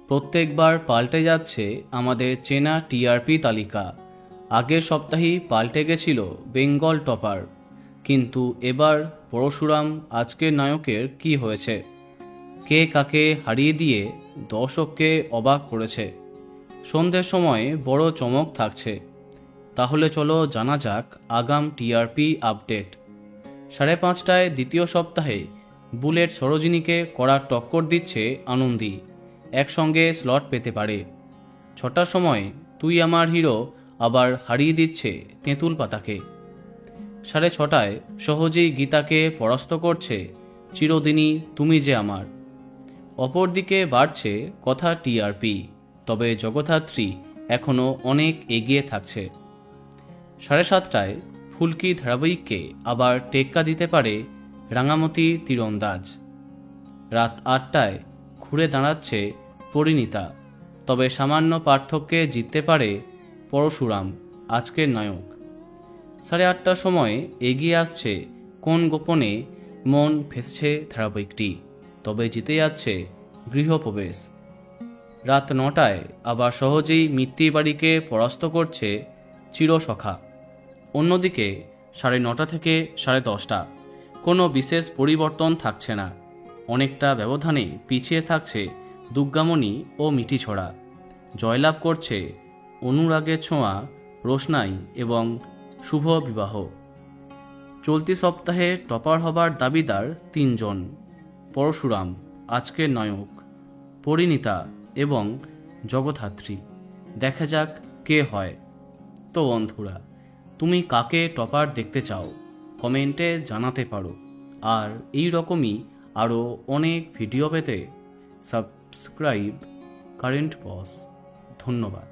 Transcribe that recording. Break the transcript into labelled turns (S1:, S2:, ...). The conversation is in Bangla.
S1: প্রত্যেকবার পাল্টে যাচ্ছে আমাদের চেনা টিআরপি তালিকা। আগের সপ্তাহেই পাল্টে গেছিল বেঙ্গল টপার, কিন্তু এবার পরশুরাম আজকের নায়কের কি হয়েছে? কে কাকে হারিয়ে দিয়ে দর্শককে অবাক করেছে? সন্ধ্যের সময় বড় চমক থাকছে। তাহলে চলো জানা যাক আগাম টিআরপি আপডেট। 5:30টায় দ্বিতীয় সপ্তাহে বুলেট সরোজিনীকে কড়া টক্কর দিচ্ছে আনন্দী, একসঙ্গে স্লট পেতে পারে। 6টার সময় তুই আমার হিরো আবার হারিয়ে দিচ্ছে তেঁতুল পাতাকে। 6:30টায় সহজেই গীতাকে পরাস্ত করছে চিরদিনই তুমি যে আমার। অপরদিকে বাড়ছে কথা টিআরপি, তবে জগদ্ধাত্রী এখনও অনেক এগিয়ে থাকছে। 7:30টায় ফুলকি ধারাবাহিককে আবার টেক্কা দিতে পারে রাঙামতি তীরন্দাজ। রাত 8টায় ঘুরে দাঁড়াচ্ছে পরিণীতা, তবে সামান্য পার্থক্যে জিততে পারে পরশুরাম আজকের নায়ক। 8:30টার সময় এগিয়ে আসছে কোন গোপনে মন ভেসেছে ধারাবাহিকটি, তবে জিতে যাচ্ছে গৃহপ্রবেশ। রাত 9টায় আবার সহজেই মিত্তির বাড়িকে পরাস্ত করছে চিরসখা। অন্যদিকে 9:30 থেকে 10:30 কোনো বিশেষ পরিবর্তন থাকছে না। অনেকটা ব্যবধানে পিছিয়ে থাকছে দুর্গামণি ও মিঠিছড়া। জয়লাভ করছে অনুরাগের ছোঁয়া, রোশনাই এবং শুভ বিবাহ। চলতি সপ্তাহে টপার হবার দাবিদার 3 জন: পরশুরাম আজকের নায়ক, পরিণীতা এবং জগদ্ধাত্রী। দেখা যাক কে হয়। তো বন্ধুরা, তুমি কাকে টপার দেখতে চাও কমেন্টে জানাতে পারো। আর এই রকমই আরও অনেক ভিডিও পেতে সাবস্ক্রাইব কারেন্ট বস। ধন্যবাদ।